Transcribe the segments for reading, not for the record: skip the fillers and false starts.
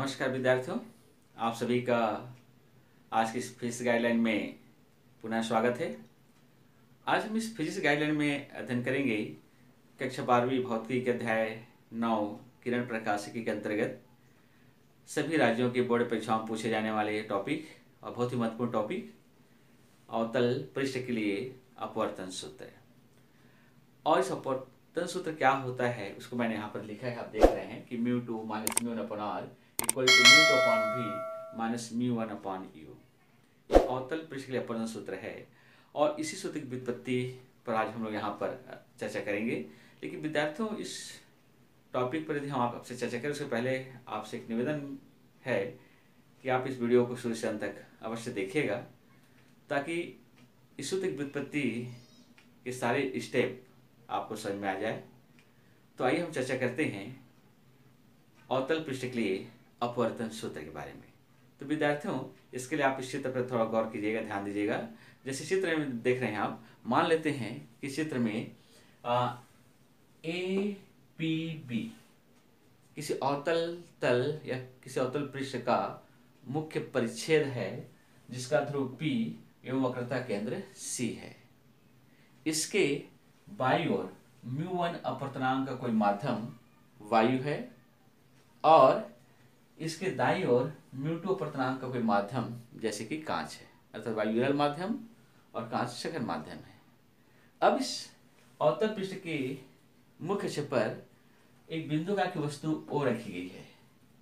नमस्कार विद्यार्थियों, आप सभी का आज की इस फिजिक्स गाइडलाइन में पुनः स्वागत है। आज हम इस फिजिक्स गाइडलाइन में अध्ययन करेंगे कक्षा 12वीं भौतिकी के अध्याय 9 किरण प्रकाशिकी के अंतर्गत सभी राज्यों के बोर्ड परीक्षाओं में पूछे जाने वाले टॉपिक और बहुत ही महत्वपूर्ण टॉपिक अवतल पृष्ठ के लिए अपवर्तन सूत्र। और इस अपवर्तन सूत्र क्या होता है उसको मैंने यहाँ पर लिखा है, आप देख रहे हैं कि μ2 minus μ1/r equal to μ2/v minus μ1/u। ये अवतल पृष्ठ के लिए अपवर्तन सूत्र है और इसी सूत्र की व्युत्पत्ति पर आज हम लोग यहाँ पर चर्चा करेंगे। लेकिन विद्यार्थियों, इस टॉपिक पर यदि हम आपसे चर्चा करें उससे पहले आपसे एक निवेदन है कि आप इस वीडियो को शुरू से अंत तक अवश्य देखिएगा ताकि इस सूत्र की व्युत्पत्ति के सारे स्टेप आपको समझ में आ जाए। तो आइए हम चर्चा करते हैं अवतल पृष्ठ के लिए अपवर्तन सूत्र के बारे में। तो विद्यार्थियों, इसके लिए आप इस चित्र पर थोड़ा गौर कीजिएगा, ध्यान दीजिएगा। जैसे चित्र में देख रहे हैं आप, मान लेते हैं कि चित्र में ए पी बी किसी अवतल तल या किसी अवतल पृष्ठ का मुख्य परिच्छेद है जिसका ध्रुव P एवं वक्रता केंद्र C है। इसके बाईं ओर μ1 अपवर्तनांक का कोई माध्यम वायु है और इसके दाईं ओर μ2 अपवर्तनांक का कोई माध्यम जैसे कि कांच है, अर्थात वायु विरल माध्यम और कांच सघन माध्यम है। अब इस अवतल पृष्ठ के मुख्य अक्ष पर एक बिंदुकार की वस्तु O रखी गई है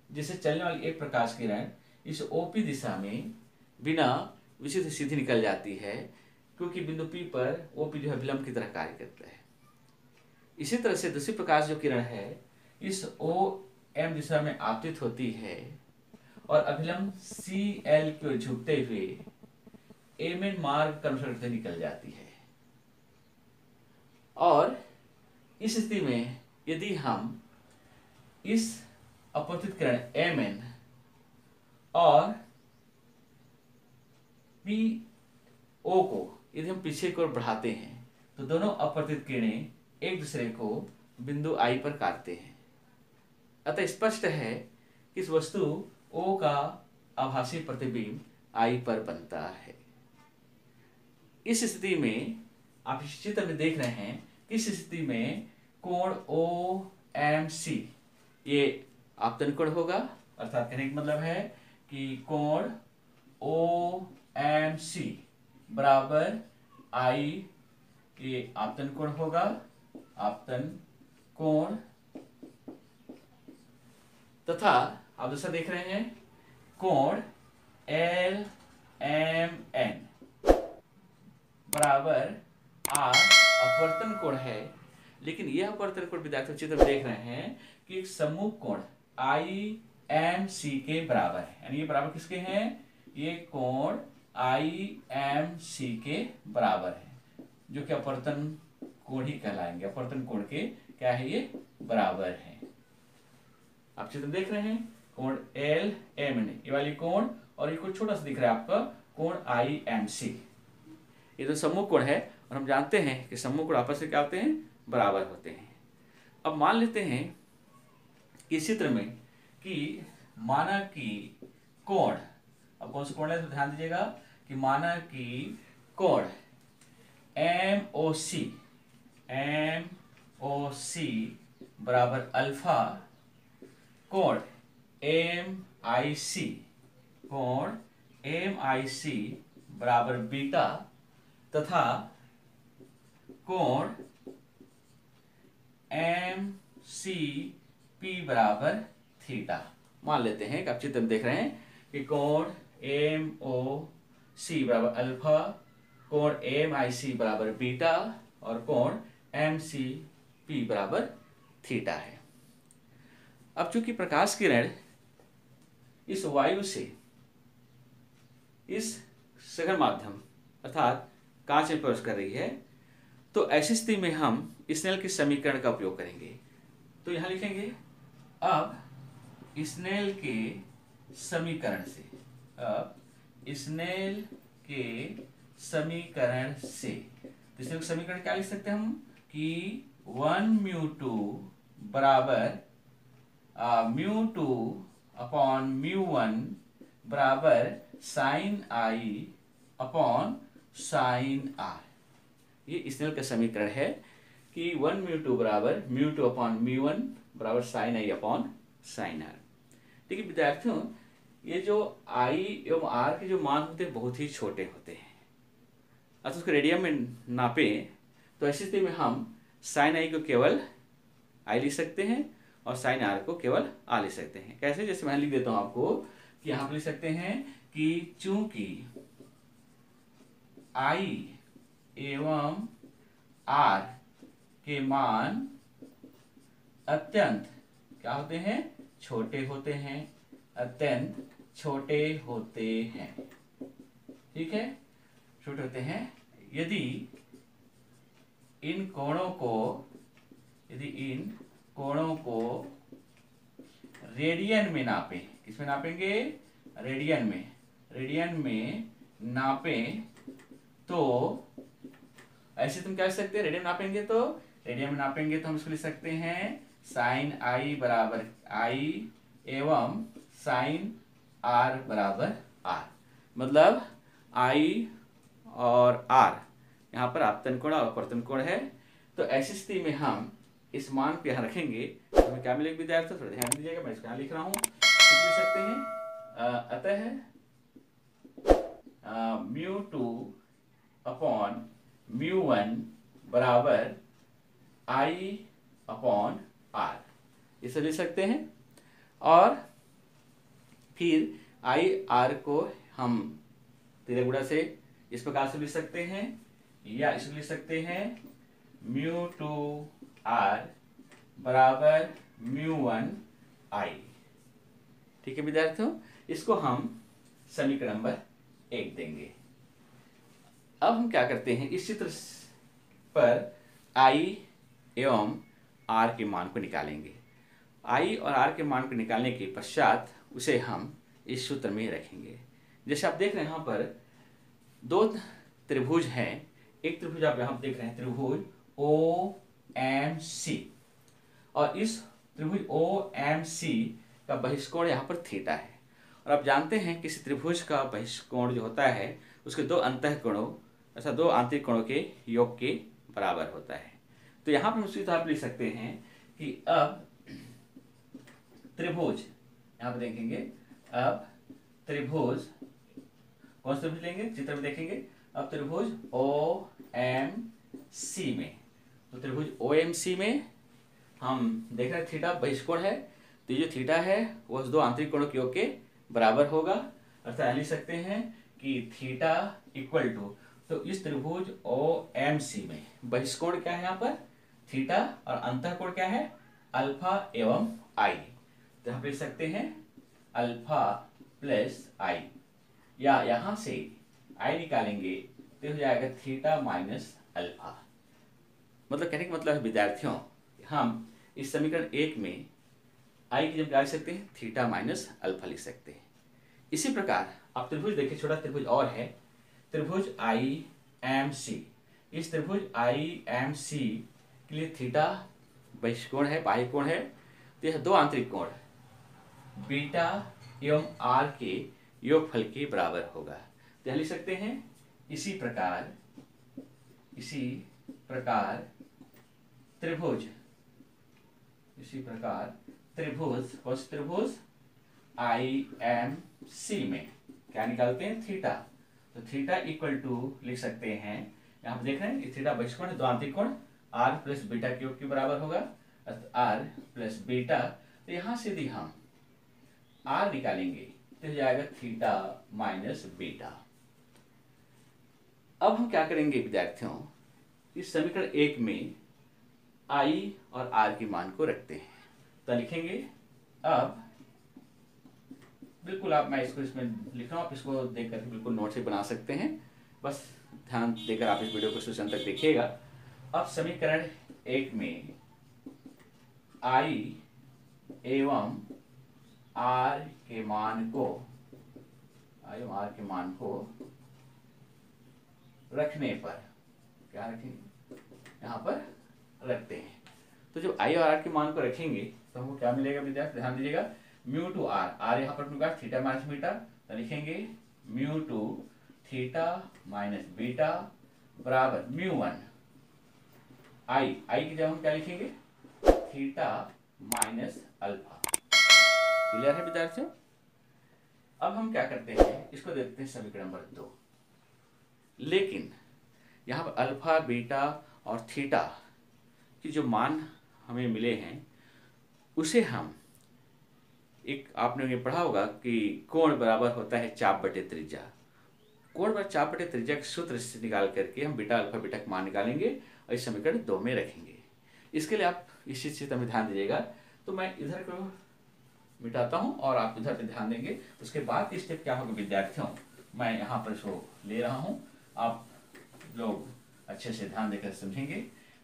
जिससे चलने वाली एक प्रकाश किरण इस OP दिशा में बिना विचित्र सीधी निकल जाती है, क्योंकि बिंदु P पर OP जो है विलंब की तरह कार्य करता है। इसी तरह से दूसरी प्रकाश जो किरण है इस OM दिशा में आपतित होती है और अभिलंब CL की ओर झुकते हुए MN मार्ग का अनुसरण करते निकल जाती है। और इस स्थिति में यदि हम इस अपवर्तित किरण MN और PO को यदि हम पीछे की ओर बढ़ाते हैं तो दोनों अपवर्तित किरणें एक दूसरे को बिंदु I पर काटते हैं। अतः स्पष्ट है कि इस वस्तु O का आभासी प्रतिबिंब I पर बनता है। इस स्थिति में आप इस चित्र में देख रहे हैं कि इस स्थिति में कोण OMC ये आपतन कोण होगा, अर्थात कहने का मतलब है कि कोण OMC बराबर I ये आपतन कोण होगा, आपतन कोण। तथा आप दूसरा देख रहे हैं कोण LMN बराबर R अपवर्तन कोण है। लेकिन यह अपवर्तन कोण विद्यार्थी चित्र में देख रहे हैं कि एक सम्मुख कोण IMC के बराबर है, यानी ये बराबर किसके हैं, ये कोण IMC के बराबर है, जो कि अपवर्तन कोण ही कहलाएंगे। अपवर्तन कोण के क्या है, ये बराबर है। आप चित्र देख रहे हैं कोण LMN ये वाली कोण और ये कुछ छोटा सा दिख रहा है आपका कोण IMC, ये तो सम्मुख कोण है और हम जानते हैं कि सम्मुख कोण आपस में क्या होते हैं, बराबर होते हैं। अब मान लेते हैं कि इस चित्र में कि माना कि कोण, अब कौन सा कोण है तो ध्यान दीजिएगा कि माना कि कोण MOC बराबर अल्फा, कोण MIC बराबर बीटा तथा कोण MCP बराबर थीटा। मान लेते हैं कि आप चित्र में देख रहे हैं कि कोण MOC बराबर अल्फा, कोण MIC बराबर बीटा और कोण MCP बराबर थीटा है। अब चूंकि प्रकाश किरण इस वायु से इस सघन माध्यम अर्थात कांच में प्रवेश कर रही है, तो ऐसी स्थिति में हम स्नेल के समीकरण का उपयोग करेंगे। तो यहां लिखेंगे अब स्नेल के समीकरण से, अब स्नेल के समीकरण से, तो स्नेल का समीकरण क्या लिख सकते हैं हम कि 1 μ2 बराबर μ2 अपॉन म्यू वन बराबर sine i upon sine r. ये स्नेल का समीकरण है कि 1 म्यू टू बराबर mu two upon mu one बराबर sine i upon sine r. ठीक है विद्यार्थियों, ये जो आई एवं आर के जो मान होते हैं बहुत ही छोटे होते हैं। अतः उसको रेडियन में नापें तो ऐसी स्थिति में हम साइन आई को केवल आई लिख सकते हैं और साइन आर को केवल आ लिख सकते हैं। कैसे? जैसे मैं लिख देता हूं आपको कि यहां पर लिख सकते हैं कि चूंकि आई एवं आर के मान अत्यंत क्या होते हैं? छोटे होते हैं, अत्यंत छोटे होते हैं। ठीक है, छोटे होते हैं। यदि इन कोणों को रेडियन में नापें, किसमें नापेंगे? रेडियन में नापें तो ऐसे तुम क्या कर सकते हैं? रेडियन में नापेंगे तो हम इसको लिख सकते हैं साइन आई बराबर आई एवं साइन आर बराबर आर। मतलब आई और आर यहाँ पर आपतन कोण और अपवर्तन कोण है। तो ऐसी स्थिति में हम इस मान को यहाँ रखेंगे तो हमें क्या मिलेगा विद्यार्थियों? थोड़ा ध्यान दीजिएगा, मैं इसको यहाँ लिख रहा हूँ। लिख सकते हैं अतः mu two upon mu one बराबर आई अपॉन आर, इसे लिख सकते हैं। और फिर आई आर को हम तीव्र गुणा से इस प्रकार से लिख सकते हैं, या इसको लिख सकते हैं म्यू टू आर बराबर म्यू वन आई। ठीक है विद्यार्थियों, इसको हम समीकरण नंबर 1 देंगे। अब हम क्या करते हैं, इस चित्र पर आई एवं आर के मान को निकालेंगे। आई और आर के मान को निकालने के पश्चात उसे हम इस सूत्र में रखेंगे। जैसे आप देख रहे हैं यहाँ पर दो त्रिभुज हैं। एक त्रिभुज आप यहाँ देख रहे हैं, त्रिभुज ओ एम सी, और इस त्रिभुज ओ एम सी का बहिष्कोण यहाँ पर थीटा है। और आप जानते हैं किसी त्रिभुज का बहिष्कोण जो होता है उसके दो अंतःकोणों ऐसा दो आंतरिक कोणों के योग के बराबर होता है। तो यहाँ पर उसी तरह लिख सकते हैं कि अब त्रिभुज, यहाँ पर देखेंगे, अब त्रिभुज कौन सा त्रिभुज लेंगे? चित्र में देखेंगे। अब त्रिभुज ओ एम सी में, तो त्रिभुज ओ एम सी में हम देख रहे हैं थीटा बहिष्कोण है, तो ये जो थीटा है वो दो आंतरिक कोणों के योग के बराबर होगा। अर्थात लिख सकते हैं कि थीटा इक्वल टू, तो इस त्रिभुज ओ एम सी में बहिष्कोण क्या है? यहाँ पर थीटा, और अंतःकोण क्या है? अल्फा एवं आई। तो हम लिख सकते हैं अल्फा प्लस आई, या यहां से आई निकालेंगे तो हो जाएगा थीटा माइनस अल्फा। मतलब कहने का मतलब है विद्यार्थियों, हम इस समीकरण 1 में आई की जब क्या लिख सकते हैं? थीटा माइनस अल्फा लिख सकते हैं। इसी प्रकार आप त्रिभुज देखिए, छोटा त्रिभुज और है, त्रिभुज आई एम सी। इस त्रिभुज आई एम सी के लिए थीटा बहिष्कोण है, बाह्य कोण है, तो यह दो आंतरिक कोण बीटा एवं आर के योगफल के बराबर होगा। तो यह लिख सकते हैं इसी प्रकार त्रिभुज आई एम सी में क्या निकालते हैं? थीटा। तो थीटा इक्वल टू लिख सकते हैं, यहाँ पर देख रहे हैं थीटा बहिष्कोण है, दो आंतरिक कोण आर प्लस बीटा के योग के बराबर होगा, आर प्लस बीटा। तो यहाँ से यदि हम आर निकालेंगे तो हो जाएगा थीटा माइनस बीटा। अब हम क्या करेंगे विद्यार्थियों, इस समीकरण 1 में आई और आर के मान को रखते हैं। तो लिखेंगे, अब बिल्कुल आप, मैं इसको इसमें लिख रहा हूँ, आप इसको देख कर बिल्कुल नोट से बना सकते हैं, बस ध्यान देकर आप इस वीडियो को शुरू तक देखिएगा। अब समीकरण 1 में आई एवं आर के मान को रखने पर क्या रखेंगे? यहाँ पर रखते हैं। तो जब आई और आर के मान को रखेंगे तो हमको क्या मिलेगा विद्यार्थी? ध्यान दीजिएगा, म्यू टू आर, आर यहाँ पर अपने पास थीटा माइनस बीटा, तो लिखेंगे mu two theta minus beta बराबर म्यू वन आई, आई की जगह हम क्या लिखेंगे थीटा माइनस अल्फा। क्लियर है विद्यार्थियों? अब हम क्या करते हैं, इसको देखते हैं समीकरण नंबर 2। लेकिन यहाँ पर अल्फा बीटा और थीटा की जो मान हमें मिले हैं उसे हम एक, आपने ये पढ़ा होगा कि कोण बराबर होता है चाप बटे त्रिज्या। कोण बराबर चाप बटे त्रिज्या के सूत्र से निकाल करके हम बीटा अल्फा बीटा का मान निकालेंगे और इस समीकरण 2 में रखेंगे। इसके लिए आप इस चीज से ध्यान दीजिएगा। तो मैं इधर को मिटाता हूं और आप इधर पे ध्यान देंगे। उसके बाद की स्टेप क्या होगा विद्यार्थियों, मैं यहाँ पर इसको ले रहा हूँ, आप लोग अच्छे से ध्यान देकर समझेंगे।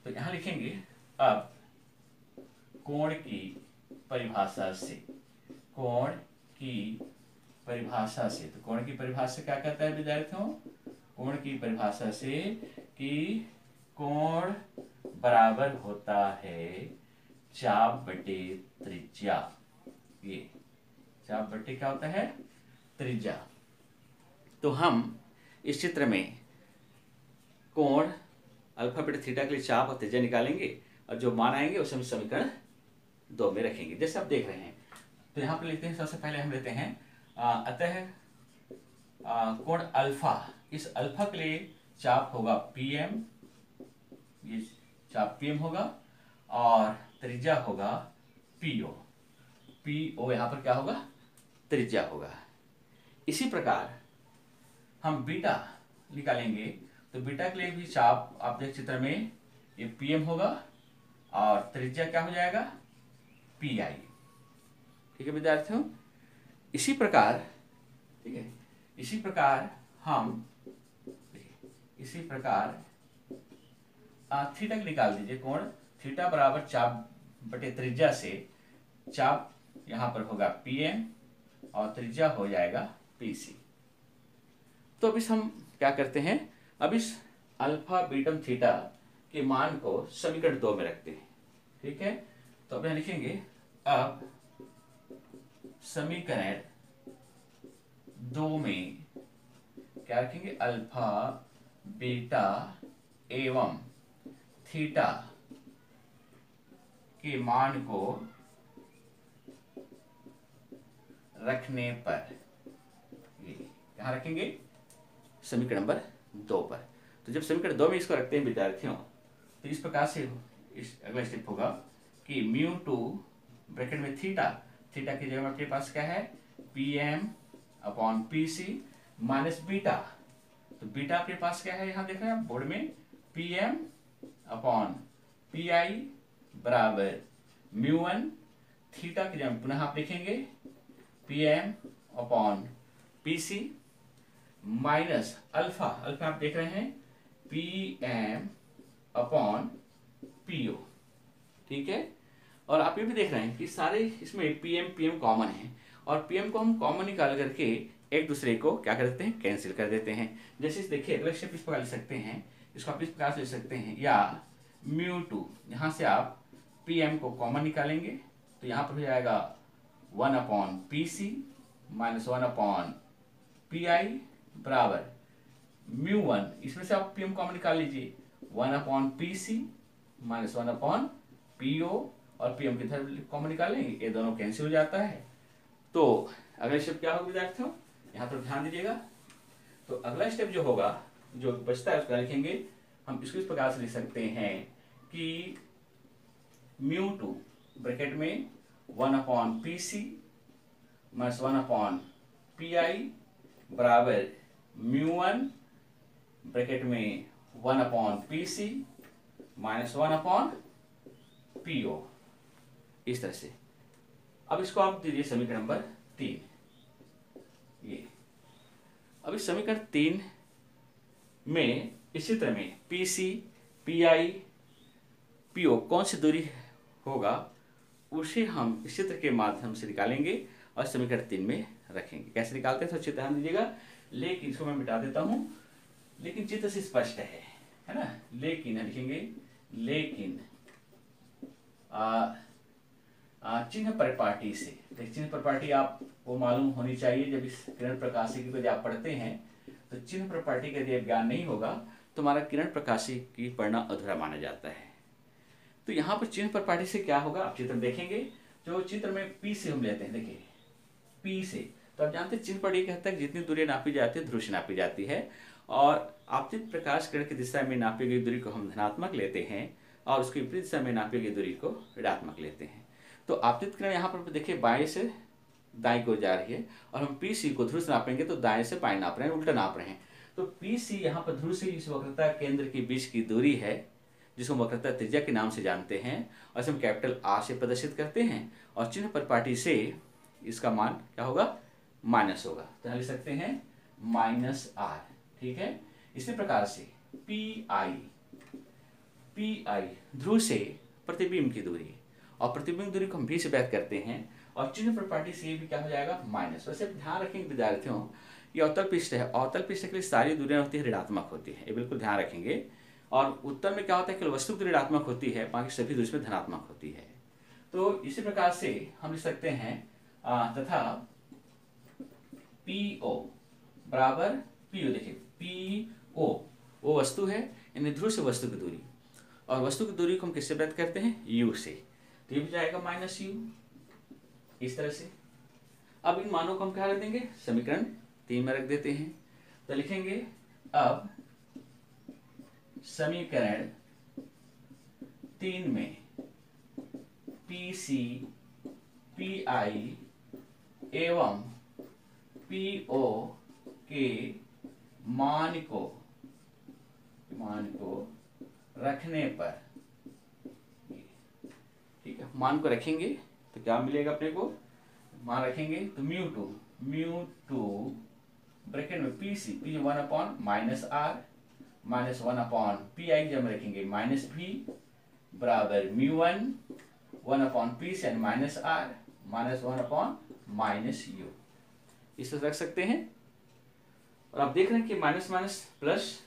तो यहाँ लिखेंगे अब कोण की परिभाषा से, कोण की परिभाषा से, तो कोण की परिभाषा क्या कहता है विद्यार्थियों, कोण की परिभाषा से कि कोण बराबर होता है चाप बटे त्रिज्या। ये चाप बटे क्या होता है त्रिज्या। तो हम इस चित्र में कोण अल्फा बटे थीटा के लिए चाप और त्रिज्या निकालेंगे और जो मान आएंगे उसे हम समीकरण 2 में रखेंगे जैसे आप देख रहे हैं। तो यहाँ पर लिखते हैं, सबसे पहले हम लेते हैं अतः कोण अल्फा, इस अल्फा के लिए चाप होगा पीएम, ये चाप पीएम होगा और त्रिज्या होगा पीओ, पीओ यहाँ पर क्या होगा त्रिज्या होगा। इसी प्रकार हम बीटा निकालेंगे, तो बीटा के लिए भी चाप आप देख चित्र में ये पीएम होगा और त्रिज्या क्या हो जाएगा पीआई। ठीक है विद्यार्थियों? इसी प्रकार, ठीक है, इसी प्रकार हम, इसी प्रकार थीटा निकाल दीजिए। कोण थीटा बराबर चाप बटे त्रिज्या से चाप यहां पर होगा पीएम और त्रिज्या हो जाएगा पीसी। तो अब इस हम क्या करते हैं, अब इस अल्फा बीटम थीटा के मान को समीकरण 2 में रखते हैं। ठीक है, तो अब यहां लिखेंगे अब समीकरण 2 में क्या रखेंगे, अल्फा बीटा एवं थीटा के मान को रखने पर, ये कहां रखेंगे समीकरण नंबर 2 पर। तो जब समीकरण 2 में इसको रखते हैं विद्यार्थियों, तो इस प्रकार से इस अगला स्टेप होगा कि म्यू टू ब्रैकेट में थीटा, थीटा की जगह आपके पास क्या है PM upon PC minus beta. तो बीटा आपके पास क्या है, यहां देख रहे हैं आप बोर्ड में, पीएम अपॉन पीआई बराबर म्यू वन, थीटा की जगह पुनः आप लिखेंगे PM upon PC minus alpha, alpha आप देख रहे हैं पीएम अपॉन पीओ। ठीक है, और आप ये भी देख रहे हैं कि सारे इसमें पीएम पीएम कॉमन है और पीएम को हम कॉमन निकाल करके एक दूसरे को क्या कर देते हैं कैंसिल कर देते हैं। जैसे देखिए अगला स्टेप इस प्रकार लिख सकते हैं, इसको आप इस प्रकार से लिख सकते हैं, या म्यू टू यहाँ से आप पीएम को कॉमन निकालेंगे तो यहाँ पर हो जाएगा 1 upon P C minus 1 upon P I बराबर म्यू वन, इसमें से आप पीएम कॉमन निकाल लीजिए 1 upon P C minus 1 upon PO और पीएम के इधर कॉमन निकालेंगे, ये दोनों कैंसिल हो जाता है। तो अगला स्टेप क्या होगा विद्यार्थियों, यहाँ पर ध्यान दीजिएगा। तो अगला स्टेप जो होगा, जो बचता है उसका लिखेंगे हम, इसको इस प्रकार से लिख सकते हैं कि म्यू टू ब्रैकेट में 1 upon P C minus 1 upon P I बराबर म्यू वन ब्रैकेट में 1 upon P C minus 1 upon PO, इस तरह से। अब इसको आप दीजिए समीकरण नंबर 3। ये अब इस समीकरण 3 में इस चित्र में P C P I PO कौन सी दूरी होगा उसे हम इस चित्र के माध्यम से निकालेंगे और समीकरण 3 में रखेंगे। कैसे निकालते हैं तो अच्छे ध्यान दीजिएगा। लेकिन इसको मैं मिटा देता हूं, लेकिन चित्र से स्पष्ट है ना। लेकिन लिखेंगे लेकिन चिन्ह परिपाटी से। तो चिन्ह परिपाटी आपको मालूम होनी चाहिए, जब इस किरण प्रकाशिकी को यदि आप पढ़ते हैं तो चिन्ह परिपाटी का यदि ज्ञान नहीं होगा तो हमारा किरण प्रकाशिकी पढ़ना अधूरा माना जाता है। तो यहाँ पर चिन्ह परिपाटी से क्या होगा, आप चित्र देखेंगे, जो चित्र में P से हम लेते हैं, देखिए P से, तो आप जानते हैं चिन्ह परिपाटी कहता है जितनी दूरी नापी जाती है ध्रुव से नापी जाती है, और आपतित प्रकाश किरण की दिशा में नापी गई दूरी को हम धनात्मक लेते हैं और उसकी विपरीत दिशा में नापी गई दूरी को ऋणात्मक लेते हैं। तो आपतित किरण यहाँ पर देखिए बाएं से दाएं को जा रही है, और हम PC को ध्रुव से नापेंगे तो दाएं से बाएं नाप रहे हैं, उल्टा नाप रहे हैं। तो PC यहाँ पर ध्रुव से इस वक्रता केंद्र के बीच की दूरी है, जिसको वक्रता त्रिज्या के नाम से जानते हैं, और इसे हम कैपिटल R से प्रदर्शित करते हैं, और चिन्ह परिपाटी से इसका मान क्या होगा, माइनस होगा। तो लिख सकते हैं -R, ठीक है। इसी प्रकार से PI ध्रुव से प्रतिबिंब की दूरी, और प्रतिबिंब दूरी को हम भी से व्यक्त करते हैं, और चिन्ह परिपाटी से भी क्या हो जाएगा, माइनस। वैसे ध्यान रखेंगे विद्यार्थियों, ये अवतल पृष्ठ है, अवतल पृष्ठ के लिए सारी दूरियां होती है ऋणात्मक होती है, ये बिल्कुल ध्यान रखेंगे। और उत्तर में क्या होता है कि वस्तु की ऋणात्मक होती है, बाकी सभी दूरी में धनात्मक होती है। तो इसी प्रकार से हम लिख सकते हैं तथा PO बराबर PO, देखिए PO वो वस्तु है, यानी ध्रुव से वस्तु की दूरी, और वस्तु की दूरी को हम किससे व्यक्त करते हैं, U से, तो ये भी जाएगा -U, इस तरह से। अब इन मानों को हम क्या रख देंगे, समीकरण 3 में रख देते हैं। तो लिखेंगे अब समीकरण 3 में PC, PI एवं PO के मान को रखने पर, ठीक है, मान को रखेंगे तो क्या मिलेगा अपने को, मान रखेंगे तो μ2 ब्रैकेट में PC 1/-R -1/PI जब रखेंगे -V बराबर μ1 1/PC एंड -R -1/-U, इसे रख सकते हैं। और आप देख रहे हैं कि माइनस माइनस प्लस,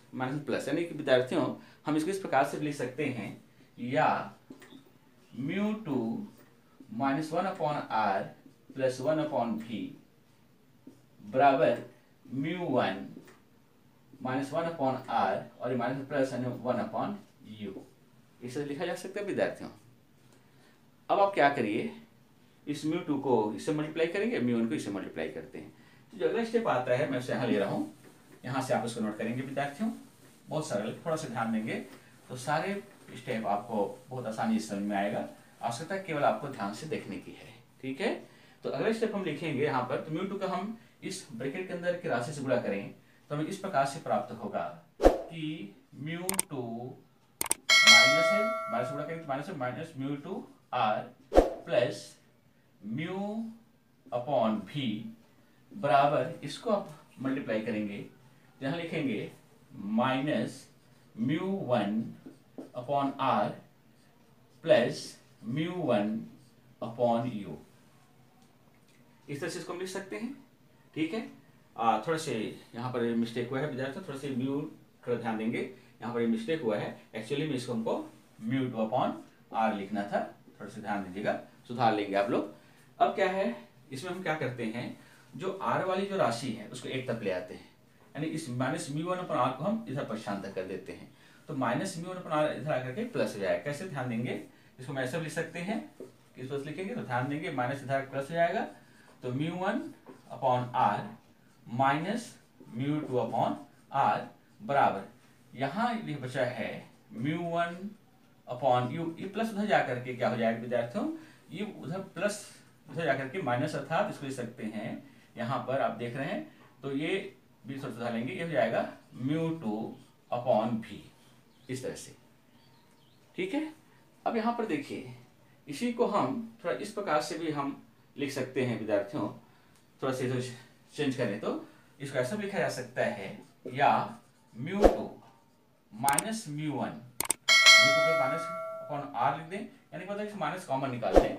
यानी कि विद्यार्थियों हम इसको इस प्रकार से लिख सकते हैं, या μ2 -1/R + 1/V बराबर μ1 -1/R और माइनस प्लस 1/U, इसे लिखा जा सकता है विद्यार्थियों। अब आप क्या करिए, इस μ2 को इससे मल्टीप्लाई करेंगे, μ1 को इससे मल्टीप्लाई करते हैं। तो जो अगला स्टेप आता है मैं उसे यहाँ ले रहा हूँ, यहाँ से आप उसको नोट करेंगे विद्यार्थियों, बहुत सरल, थोड़ा सा ध्यान देंगे तो सारे स्टेप आपको बहुत आसानी से समझ में आएगा। आवश्यकता केवल आपको ध्यान से देखने की है, ठीक है। तो अगला स्टेप हम लिखेंगे यहाँ पर, तो μ2 का हम इस ब्रैकेट के अंदर की राशि से गुणा करें तो हमें इस प्रकार से प्राप्त होगा कि μ2 माइनस है, माइनस गुणा करेंगे माइनस है, माइनस μ2R प्लस μ/V बराबर, इसको आप मल्टीप्लाई करेंगे, यहाँ लिखेंगे माइनस μ1/R प्लस μ1/U, इस तरह से इसको हम लिख सकते हैं, ठीक है। थोड़ा से यहाँ पर मिस्टेक हुआ है विद्यार्थियों, थोड़ा से थोड़ा ध्यान देंगे, यहाँ पर ये मिस्टेक हुआ है, एक्चुअली में इसको हमको μ2/R लिखना था, थोड़ा सा ध्यान दीजिएगा, सुधार लेंगे आप लोग। अब क्या है, इसमें हम क्या करते हैं, जो R वाली जो राशि है उसको एक तरफ ले आते हैं, यानी इस माइनस μ1/R को हम इधर पक्षांतर कर देते हैं, तो माइनस μ1/R इधर आकर के प्लस हो जाएगा। कैसे, ध्यान देंगे, इसको मैं ऐसे लिख सकते हैं, किस तरह लिखेंगे तो ध्यान देंगे, माइनस इधर प्लस हो जाएगा, तो μ1/R माइनस μ2/R बराबर, यहाँ ये बचा है μ1/U, ये प्लस उधर जाकर के क्या हो जाएगा विद्यार्थियों, ये उधर प्लस उधर जाकर के माइनस, अर्थात इसको लिख सकते हैं, यहाँ पर आप देख रहे हैं तो ये भी सुधार लेंगे, ये हो जाएगा μ2/V, इस तरह से, ठीक है। अब यहाँ पर देखिए, इसी को हम थोड़ा इस प्रकार से भी हम लिख सकते हैं विद्यार्थियों, थोड़ा सा चेंज करें तो इसको ऐसा लिखा जा सकता है, या μ2 माइनस μ1 -R लिख दें, यानी मतलब इस माइनस कॉमन निकाल दें,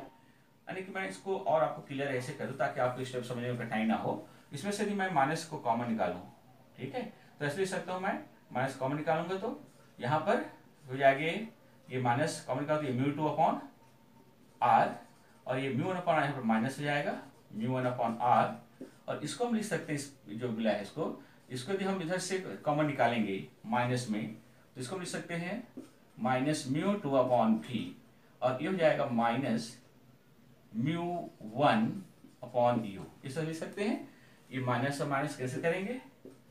यानी कि मैं इसको और आपको क्लियर ऐसे कर दूं ताकि आपको स्टेप समझने में कठिनाई ना हो। इसमें से भी मैं माइनस को कॉमन निकालूं, ठीक है, तो ऐसे लिख सकता हूं, मैं माइनस कॉमन निकालूंगा तो यहाँ पर हो जाएगा, ये माइनस कॉमन निकाल, ये μ2/R और ये म्यू वन अपॉन आर यहाँ पर माइनस हो जाएगा, म्यू वन अपॉन आर। और इसको हम लिख सकते हैं, इस जो मिला है इसको यदि हम इधर से कॉमन निकालेंगे माइनस में, तो इसको हम लिख सकते हैं माइनस म्यू टू अपॉन भी, और ये हो जाएगा minus mu one upon you. इस तरह लिख सकते हैं। ये माइनस और माइनस कैसे करेंगे,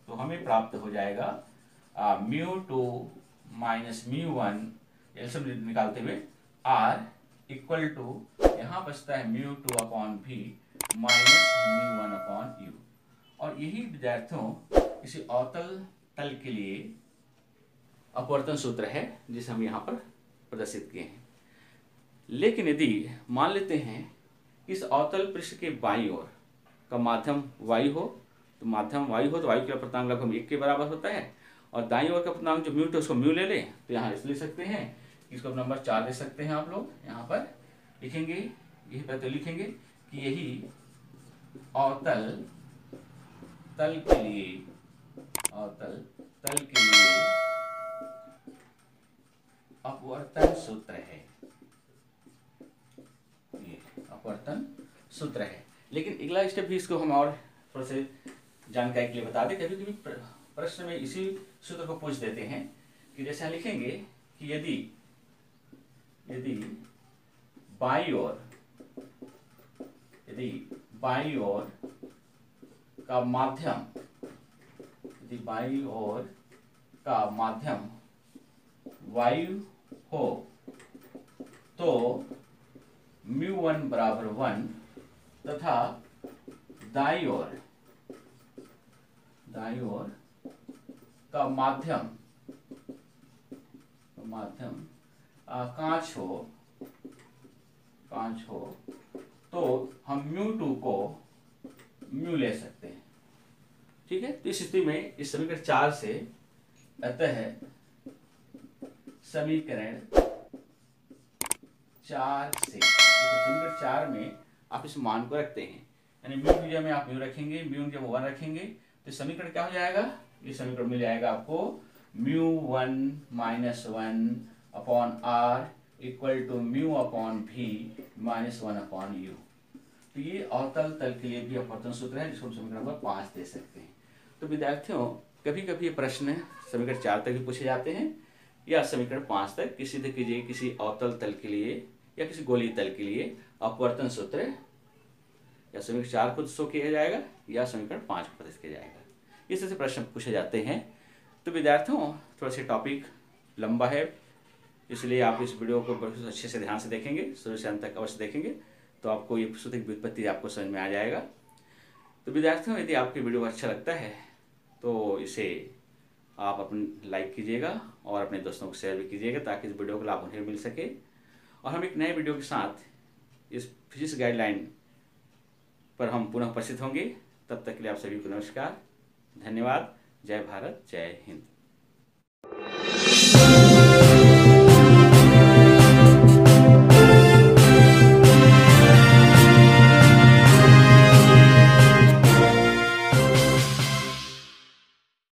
तो हमें प्राप्त हो जाएगा mu two minus mu one, LCM निकालते हुए आर इक्वल टू यहाँ बचता है म्यू टू अपॉन भी minus mu one upon you. और यही विद्यार्थियों किसी अवतल तल के लिए अपवर्तन सूत्र है जिसे हम यहाँ पर प्रदर्शित किए हैं। लेकिन यदि मान लेते हैं इस अवतल पृष्ठ के बाईं ओर का माध्यम वायु हो, तो माध्यम वायु हो तो वायु का अपर्तांक लगभग 1 के बराबर होता है, और दाईं ओर का अपर्तांक जो म्यू है उसको म्यू ले लें, तो यहाँ इसलिए सकते हैं, इसको नंबर 4 दे सकते हैं। आप लोग यहाँ पर लिखेंगे, यही पहले लिखेंगे कि यही अवतल तल के लिए, अवतल तल के लिए अपवर्तन सूत्र है, ये अपवर्तन सूत्र है। लेकिन अगला स्टेप भी इसको हम और थोड़ा से जानकारी के लिए बता दें। कभी कभी प्रश्न में इसी सूत्र को पूछ देते हैं कि जैसे हम लिखेंगे कि यदि बाईं ओर का माध्यम, यदि बाईं ओर का माध्यम वायु हो तो म्यू वन बराबर 1, तथा दाईं ओर का माध्यम कांच हो तो हम म्यू टू को म्यू ले सकते हैं। ठीक है, तो इस स्थिति में इस समीकरण 4 से, अतः समीकरण 4 से, समीकरण 4 में आप इस मान को रखते हैं, यानी म्यू की जगह में आप म्यू रखेंगे, म्यू की जगह 1 रखेंगे, तो समीकरण क्या हो जाएगा, ये समीकरण मिल जाएगा आपको mu one minus 1 upon R equal to mu upon भी माइनस 1 अपॉन यू। तो ये अवतल तल के लिए भी अपवर्तन सूत्र है जिसको हम समीकरण नंबर 5 दे सकते हैं। तो विद्यार्थियों कभी कभी ये प्रश्न समीकरण 4 तक भी पूछे जाते हैं या समीकरण 5 तक, किसी से कीजिए किसी अवतल तल के लिए या किसी गोलीय तल के लिए अपवर्तन सूत्र या समीकरण 4 को शो किया जाएगा या समीकरण 5 को प्रदर्शित किया जाएगा। इस तरह से प्रश्न पूछे जाते हैं। तो विद्यार्थियों थोड़ा सा टॉपिक लंबा है, इसलिए आप इस वीडियो को बहुत अच्छे से ध्यान से देखेंगे, शुरू से अंत तक अवश्य देखेंगे, तो आपको ये सूत्र की व्युत्पत्ति आपको समझ में आ जाएगा। तो विद्यार्थियों यदि आपकी वीडियो अच्छा लगता है तो इसे आप अपने लाइक कीजिएगा और अपने दोस्तों को शेयर भी कीजिएगा ताकि इस वीडियो का लाभ उन्हें मिल सके। और हम एक नए वीडियो के साथ इस फिजिक्स गाइडलाइन पर हम पुनः उपस्थित होंगे। तब तक के लिए आप सभी को नमस्कार, धन्यवाद, जय भारत, जय हिंद।